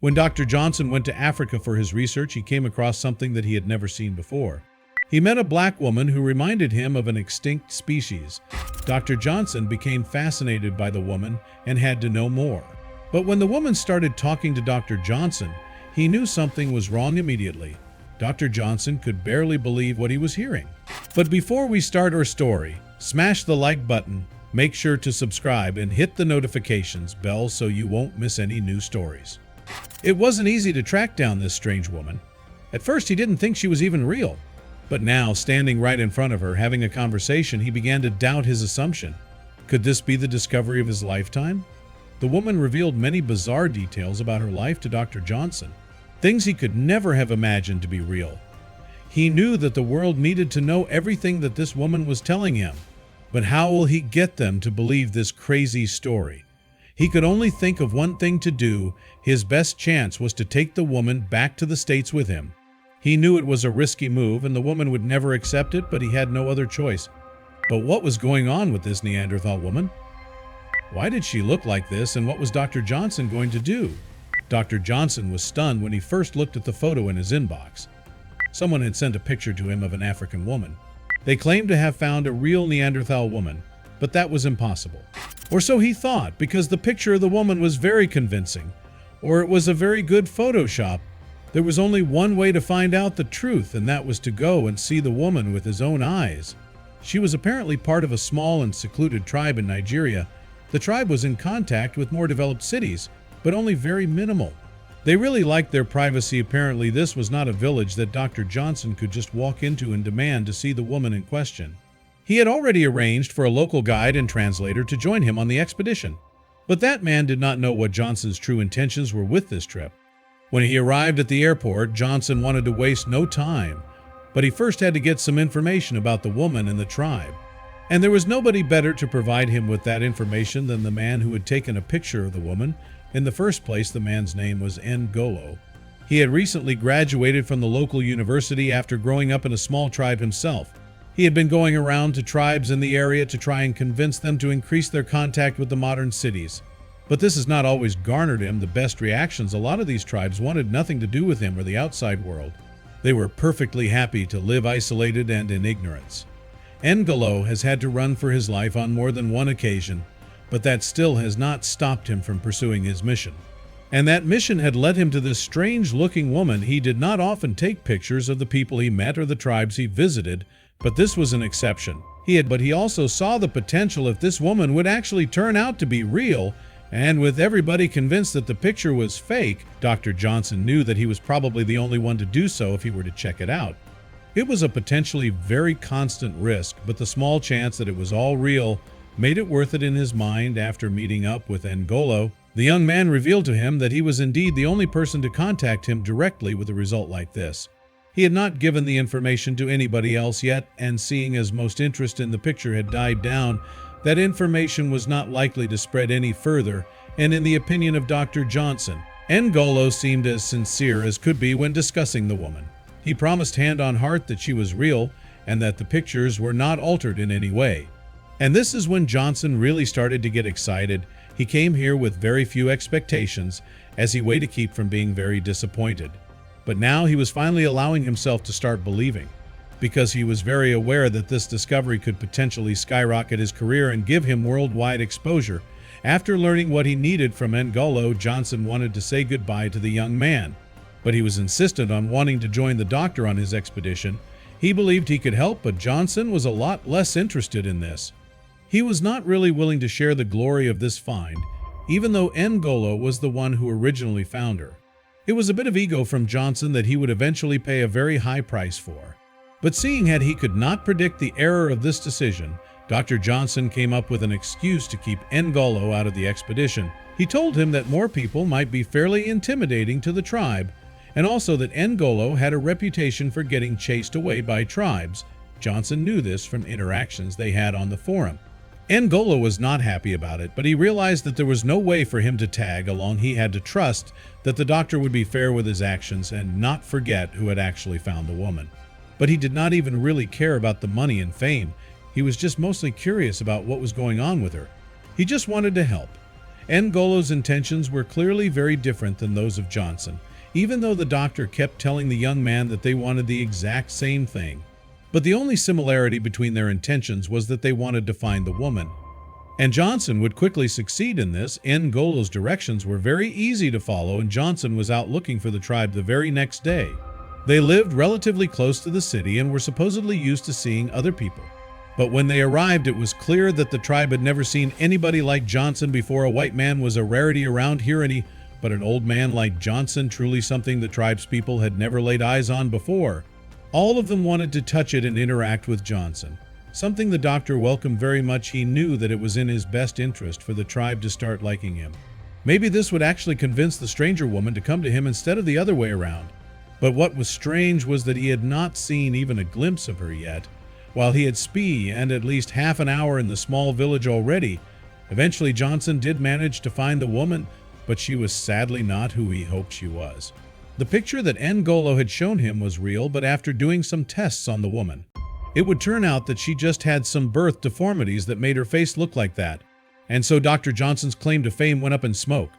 When Dr. Johnson went to Africa for his research, he came across something that he had never seen before. He met a black woman who reminded him of an extinct species. Dr. Johnson became fascinated by the woman and had to know more. But when the woman started talking to Dr. Johnson, he knew something was wrong immediately. Dr. Johnson could barely believe what he was hearing. But before we start our story, smash the like button, make sure to subscribe, and hit the notifications bell so you won't miss any new stories. It wasn't easy to track down this strange woman. At first, he didn't think she was even real. But now, standing right in front of her, having a conversation, he began to doubt his assumption. Could this be the discovery of his lifetime? The woman revealed many bizarre details about her life to Dr. Johnson, things he could never have imagined to be real. He knew that the world needed to know everything that this woman was telling him. But how will he get them to believe this crazy story? He could only think of one thing to do. His best chance was to take the woman back to the States with him. He knew it was a risky move and the woman would never accept it, but he had no other choice. But what was going on with this Neanderthal woman? Why did she look like this, and what was Dr. Johnson going to do? Dr. Johnson was stunned when he first looked at the photo in his inbox. Someone had sent a picture to him of an African woman. They claimed to have found a real Neanderthal woman, but that was impossible. Or so he thought, because the picture of the woman was very convincing. Or it was a very good Photoshop. There was only one way to find out the truth, and that was to go and see the woman with his own eyes. She was apparently part of a small and secluded tribe in Nigeria. The tribe was in contact with more developed cities, but only very minimal. They really liked their privacy. Apparently, this was not a village that Dr. Johnson could just walk into and demand to see the woman in question. He had already arranged for a local guide and translator to join him on the expedition. But that man did not know what Johnson's true intentions were with this trip. When he arrived at the airport, Johnson wanted to waste no time, but he first had to get some information about the woman and the tribe. And there was nobody better to provide him with that information than the man who had taken a picture of the woman. In the first place, the man's name was Ngolo. He had recently graduated from the local university after growing up in a small tribe himself. He had been going around to tribes in the area to try and convince them to increase their contact with the modern cities. But this has not always garnered him the best reactions. A lot of these tribes wanted nothing to do with him or the outside world. They were perfectly happy to live isolated and in ignorance. Ngolo has had to run for his life on more than one occasion, but that still has not stopped him from pursuing his mission. And that mission had led him to this strange-looking woman. He did not often take pictures of the people he met or the tribes he visited, but this was an exception. But he also saw the potential if this woman would actually turn out to be real. And with everybody convinced that the picture was fake, Dr. Johnson knew that he was probably the only one to do so if he were to check it out. It was a potentially very constant risk, but the small chance that it was all real made it worth it in his mind. After meeting up with Ngolo, the young man revealed to him that he was indeed the only person to contact him directly with a result like this. He had not given the information to anybody else yet, and seeing as most interest in the picture had died down, that information was not likely to spread any further, and in the opinion of Dr. Johnson, Ngolo seemed as sincere as could be when discussing the woman. He promised hand on heart that she was real and that the pictures were not altered in any way. And this is when Johnson really started to get excited. He came here with very few expectations, as he waited to keep from being very disappointed. But now he was finally allowing himself to start believing, because he was very aware that this discovery could potentially skyrocket his career and give him worldwide exposure. After learning what he needed from Ngolo, Johnson wanted to say goodbye to the young man, but he was insistent on wanting to join the doctor on his expedition. He believed he could help, but Johnson was a lot less interested in this. He was not really willing to share the glory of this find, even though Ngolo was the one who originally found her. It was a bit of ego from Johnson that he would eventually pay a very high price for. But seeing that he could not predict the error of this decision, Dr. Johnson came up with an excuse to keep Ngolo out of the expedition. He told him that more people might be fairly intimidating to the tribe, and also that Ngolo had a reputation for getting chased away by tribes. Johnson knew this from interactions they had on the forum. Ngolo was not happy about it, but he realized that there was no way for him to tag along. He had to trust that the doctor would be fair with his actions and not forget who had actually found the woman. But he did not even really care about the money and fame. He was just mostly curious about what was going on with her. He just wanted to help. N'Golo's intentions were clearly very different than those of Johnson, even though the doctor kept telling the young man that they wanted the exact same thing. But the only similarity between their intentions was that they wanted to find the woman. And Johnson would quickly succeed in this. N'Golo's directions were very easy to follow, and Johnson was out looking for the tribe the very next day. They lived relatively close to the city and were supposedly used to seeing other people. But when they arrived, it was clear that the tribe had never seen anybody like Johnson before. A white man was a rarity around here, but an old man like Johnson, truly something the tribe's people had never laid eyes on before. All of them wanted to touch it and interact with Johnson, something the doctor welcomed very much. He knew that it was in his best interest for the tribe to start liking him. Maybe this would actually convince the stranger woman to come to him instead of the other way around. But what was strange was that he had not seen even a glimpse of her yet, while he had spent at least half an hour in the small village already. Eventually Johnson did manage to find the woman, but she was sadly not who he hoped she was. The picture that N'Golo had shown him was real, but after doing some tests on the woman, it would turn out that she just had some birth deformities that made her face look like that. And so Dr. Johnson's claim to fame went up in smoke.